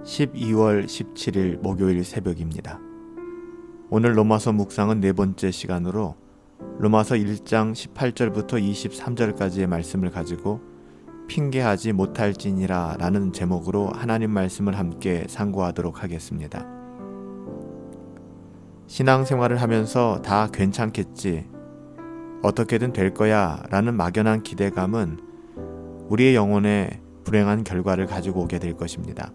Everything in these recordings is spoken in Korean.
12월 17일 목요일 새벽입니다. 오늘 로마서 묵상은 네 번째 시간으로 로마서 1장 18절부터 23절까지의 말씀을 가지고 핑계하지 못할지니라 라는 제목으로 하나님 말씀을 함께 상고하도록 하겠습니다. 신앙생활을 하면서 다 괜찮겠지, 어떻게든 될 거야 라는 막연한 기대감은 우리의 영혼에 불행한 결과를 가지고 오게 될 것입니다.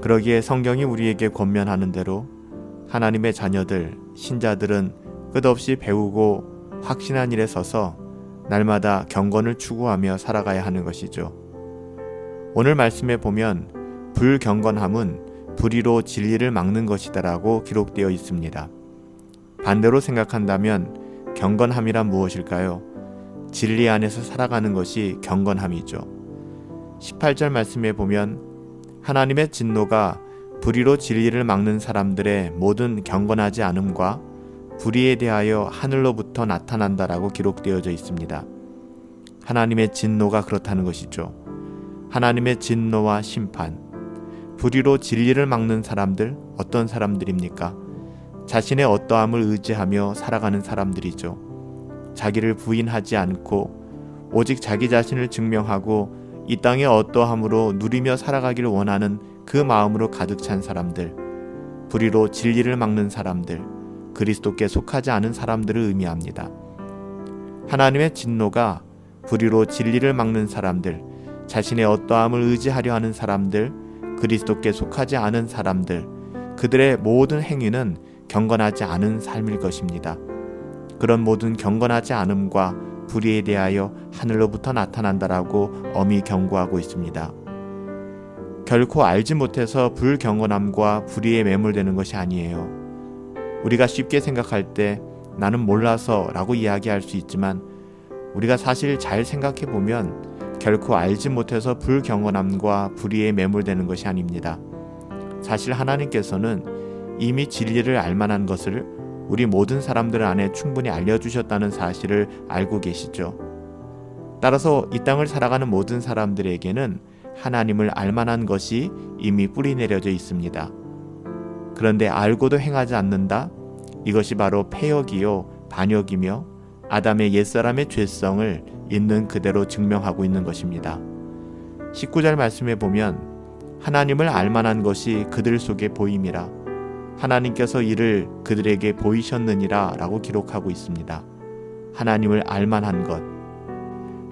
그러기에 성경이 우리에게 권면하는 대로 하나님의 자녀들, 신자들은 끝없이 배우고 확신한 일에 서서 날마다 경건을 추구하며 살아가야 하는 것이죠. 오늘 말씀에 보면 불경건함은 불의로 진리를 막는 것이다라고 기록되어 있습니다. 반대로 생각한다면 경건함이란 무엇일까요? 진리 안에서 살아가는 것이 경건함이죠. 18절 말씀에 보면 하나님의 진노가 불의로 진리를 막는 사람들의 모든 경건하지 않음과 불의에 대하여 하늘로부터 나타난다라고 기록되어져 있습니다. 하나님의 진노가 그렇다는 것이죠. 하나님의 진노와 심판, 불의로 진리를 막는 사람들, 어떤 사람들입니까? 자신의 어떠함을 의지하며 살아가는 사람들이죠. 자기를 부인하지 않고 오직 자기 자신을 증명하고 이 땅의 어떠함으로 누리며 살아가기를 원하는 그 마음으로 가득 찬 사람들, 불의로 진리를 막는 사람들, 그리스도께 속하지 않은 사람들을 의미합니다. 하나님의 진노가 불의로 진리를 막는 사람들, 자신의 어떠함을 의지하려 하는 사람들, 그리스도께 속하지 않은 사람들, 그들의 모든 행위는 경건하지 않은 삶일 것입니다. 그런 모든 경건하지 않음과 불의에 대하여 하늘로부터 나타난다라고 엄히 경고하고 있습니다. 결코 알지 못해서 불경건함과 불의에 매몰되는 것이 아니에요. 우리가 쉽게 생각할 때 나는 몰라서 라고 이야기할 수 있지만 우리가 사실 잘 생각해 보면 결코 알지 못해서 불경건함과 불의에 매몰되는 것이 아닙니다. 사실 하나님께서는 이미 진리를 알만한 것을 우리 모든 사람들 안에 충분히 알려주셨다는 사실을 알고 계시죠. 따라서 이 땅을 살아가는 모든 사람들에게는 하나님을 알만한 것이 이미 뿌리 내려져 있습니다. 그런데 알고도 행하지 않는다? 이것이 바로 패역이요 반역이며 아담의 옛사람의 죄성을 있는 그대로 증명하고 있는 것입니다. 19절 말씀에 보면 하나님을 알만한 것이 그들 속에 보임이라 하나님께서 이를 그들에게 보이셨느니라 라고 기록하고 있습니다. 하나님을 알만한 것,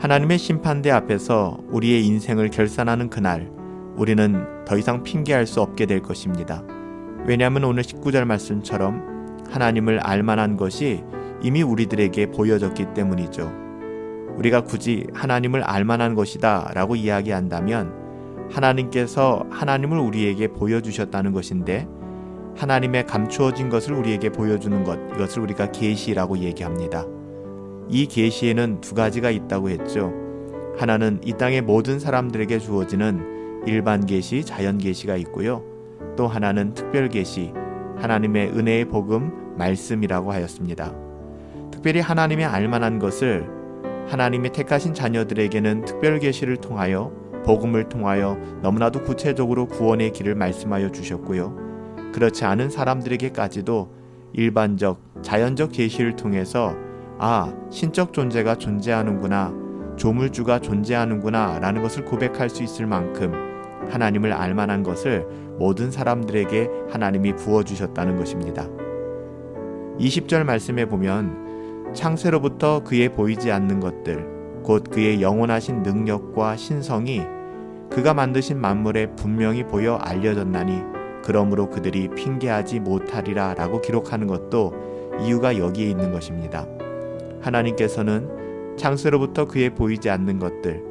하나님의 심판대 앞에서 우리의 인생을 결산하는 그날 우리는 더 이상 핑계할 수 없게 될 것입니다. 왜냐하면 오늘 19절 말씀처럼 하나님을 알만한 것이 이미 우리들에게 보여졌기 때문이죠. 우리가 굳이 하나님을 알만한 것이다 라고 이야기한다면 하나님께서 하나님을 우리에게 보여주셨다는 것인데 하나님의 감추어진 것을 우리에게 보여주는 것, 이것을 우리가 계시라고 얘기합니다. 이 계시에는 두 가지가 있다고 했죠. 하나는 이 땅의 모든 사람들에게 주어지는 일반 계시, 자연 계시가 있고요. 또 하나는 특별 계시, 하나님의 은혜의 복음, 말씀이라고 하였습니다. 특별히 하나님의 알만한 것을 하나님의 택하신 자녀들에게는 특별 계시를 통하여 복음을 통하여 너무나도 구체적으로 구원의 길을 말씀하여 주셨고요. 그렇지 않은 사람들에게까지도 일반적, 자연적 계시를 통해서 신적 존재가 존재하는구나, 조물주가 존재하는구나 라는 것을 고백할 수 있을 만큼 하나님을 알만한 것을 모든 사람들에게 하나님이 부어주셨다는 것입니다. 20절 말씀에 보면 창세로부터 그의 보이지 않는 것들, 곧 그의 영원하신 능력과 신성이 그가 만드신 만물에 분명히 보여 알려졌나니 그러므로 그들이 핑계하지 못하리라 라고 기록하는 것도 이유가 여기에 있는 것입니다. 하나님께서는 창세로부터 그의 보이지 않는 것들,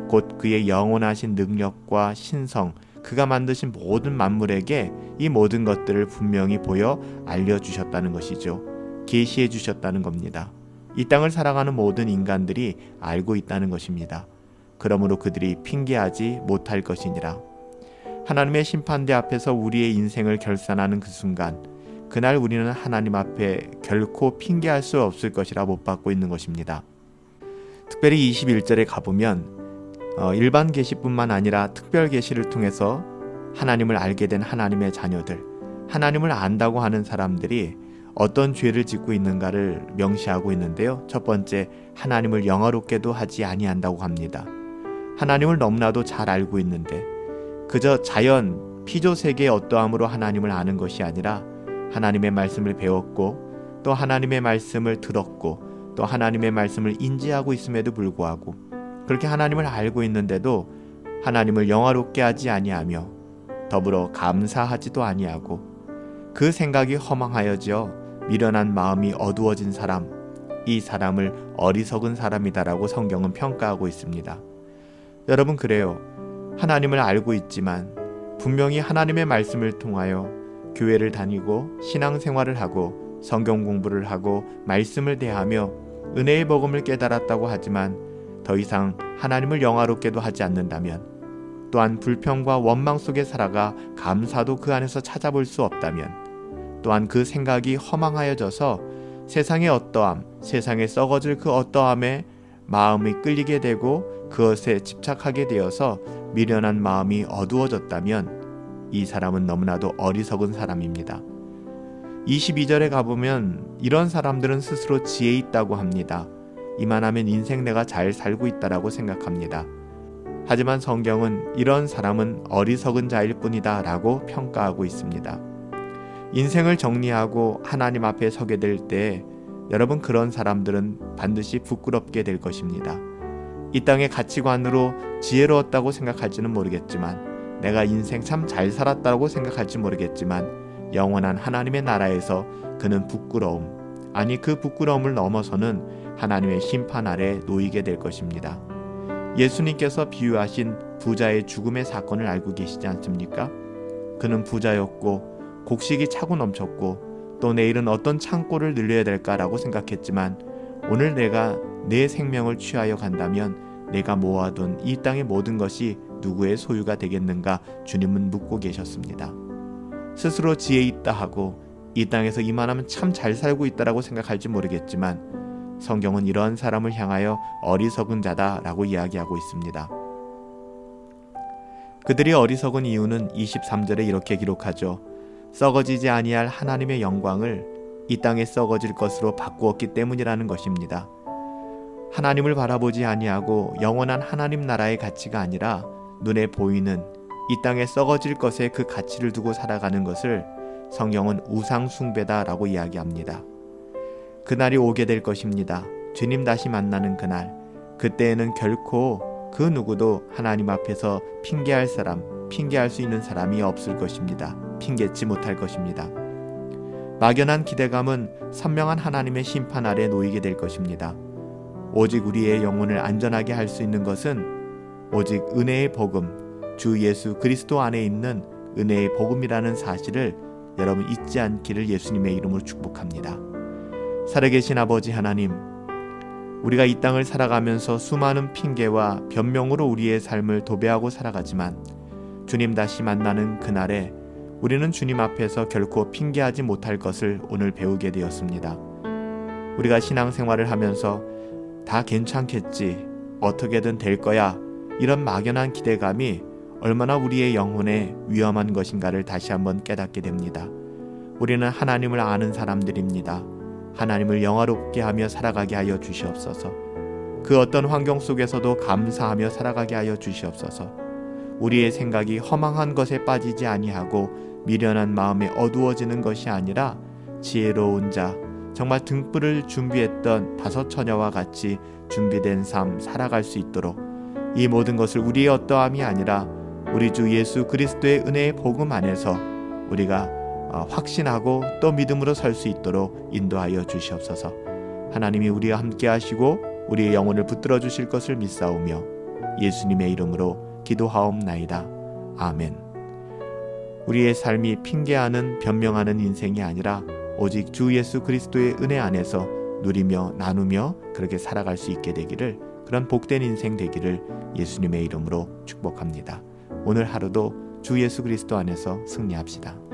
곧 그의 영원하신 능력과 신성, 그가 만드신 모든 만물에게 이 모든 것들을 분명히 보여 알려주셨다는 것이죠. 계시해 주셨다는 겁니다. 이 땅을 살아가는 모든 인간들이 알고 있다는 것입니다. 그러므로 그들이 핑계하지 못할 것이니라. 하나님의 심판대 앞에서 우리의 인생을 결산하는 그 순간, 그날 우리는 하나님 앞에 결코 핑계할 수 없을 것이라 못 받고 있는 것입니다. 특별히 21절에 가보면 일반 계시뿐만 아니라 특별 계시를 통해서 하나님을 알게 된 하나님의 자녀들, 하나님을 안다고 하는 사람들이 어떤 죄를 짓고 있는가를 명시하고 있는데요. 첫 번째, 하나님을 영화롭게도 하지 아니한다고 합니다. 하나님을 너무나도 잘 알고 있는데 그저 자연, 피조세계의 어떠함으로 하나님을 아는 것이 아니라 하나님의 말씀을 배웠고 또 하나님의 말씀을 들었고 또 하나님의 말씀을 인지하고 있음에도 불구하고 그렇게 하나님을 알고 있는데도 하나님을 영화롭게 하지 아니하며 더불어 감사하지도 아니하고 그 생각이 허망하여져 미련한 마음이 어두워진 사람, 이 사람을 어리석은 사람이다라고 성경은 평가하고 있습니다. 여러분, 그래요. 하나님을 알고 있지만 분명히 하나님의 말씀을 통하여 교회를 다니고 신앙생활을 하고 성경 공부를 하고 말씀을 대하며 은혜의 복음을 깨달았다고 하지만 더 이상 하나님을 영화롭게도 하지 않는다면, 또한 불평과 원망 속에 살아가 감사도 그 안에서 찾아볼 수 없다면, 또한 그 생각이 허망하여져서 세상의 어떠함, 세상에 썩어질 그 어떠함에 마음이 끌리게 되고 그것에 집착하게 되어서 미련한 마음이 어두워졌다면 이 사람은 너무나도 어리석은 사람입니다. 22절에 가보면 이런 사람들은 스스로 지혜 있다고 합니다. 이만하면 인생 내가 잘 살고 있다라고 생각합니다. 하지만 성경은 이런 사람은 어리석은 자일 뿐이다 라고 평가하고 있습니다. 인생을 정리하고 하나님 앞에 서게 될 때 여러분, 그런 사람들은 반드시 부끄럽게 될 것입니다. 이 땅의 가치관으로 지혜로웠다고 생각할지는 모르겠지만, 내가 인생 참 잘 살았다고 생각할지 모르겠지만, 영원한 하나님의 나라에서 그는 부끄러움, 아니 그 부끄러움을 넘어서는 하나님의 심판 아래 놓이게 될 것입니다. 예수님께서 비유하신 부자의 죽음의 사건을 알고 계시지 않습니까? 그는 부자였고 곡식이 차고 넘쳤고 또 내일은 어떤 창고를 늘려야 될까라고 생각했지만, 오늘 내가 내 생명을 취하여 간다면 내가 모아둔 이 땅의 모든 것이 누구의 소유가 되겠는가 주님은 묻고 계셨습니다. 스스로 지혜 있다 하고 이 땅에서 이만하면 참 잘 살고 있다라고 생각할지 모르겠지만, 성경은 이러한 사람을 향하여 어리석은 자다라고 이야기하고 있습니다. 그들이 어리석은 이유는 23절에 이렇게 기록하죠. 썩어지지 아니할 하나님의 영광을 이 땅에 썩어질 것으로 바꾸었기 때문이라는 것입니다. 하나님을 바라보지 아니하고 영원한 하나님 나라의 가치가 아니라 눈에 보이는 이 땅에 썩어질 것에 그 가치를 두고 살아가는 것을 성경은 우상 숭배다라고 이야기합니다. 그날이 오게 될 것입니다. 주님 다시 만나는 그날, 그때에는 결코 그 누구도 하나님 앞에서 핑계할 사람, 핑계할 수 있는 사람이 없을 것입니다. 핑계치 못할 것입니다. 막연한 기대감은 선명한 하나님의 심판 아래 놓이게 될 것입니다. 오직 우리의 영혼을 안전하게 할 수 있는 것은 오직 은혜의 복음, 주 예수 그리스도 안에 있는 은혜의 복음이라는 사실을 여러분 잊지 않기를 예수님의 이름으로 축복합니다. 살아계신 아버지 하나님, 우리가 이 땅을 살아가면서 수많은 핑계와 변명으로 우리의 삶을 도배하고 살아가지만 주님 다시 만나는 그날에 우리는 주님 앞에서 결코 핑계하지 못할 것을 오늘 배우게 되었습니다. 우리가 신앙생활을 하면서 다 괜찮겠지, 어떻게든 될 거야, 이런 막연한 기대감이 얼마나 우리의 영혼에 위험한 것인가를 다시 한번 깨닫게 됩니다. 우리는 하나님을 아는 사람들입니다. 하나님을 영화롭게 하며 살아가게 하여 주시옵소서. 그 어떤 환경 속에서도 감사하며 살아가게 하여 주시옵소서. 우리의 생각이 허망한 것에 빠지지 아니하고 미련한 마음에 어두워지는 것이 아니라 지혜로운 자, 정말 등불을 준비했던 다섯 처녀와 같이 준비된 삶 살아갈 수 있도록, 이 모든 것을 우리의 어떠함이 아니라 우리 주 예수 그리스도의 은혜의 복음 안에서 우리가 확신하고 또 믿음으로 설 수 있도록 인도하여 주시옵소서. 하나님이 우리와 함께 하시고 우리의 영혼을 붙들어 주실 것을 믿사오며 예수님의 이름으로 기도하옵나이다. 아멘. 우리의 삶이 핑계하는 변명하는 인생이 아니라 오직 주 예수 그리스도의 은혜 안에서 누리며 나누며 그렇게 살아갈 수 있게 되기를, 그런 복된 인생 되기를 예수님의 이름으로 축복합니다. 오늘 하루도 주 예수 그리스도 안에서 승리합시다.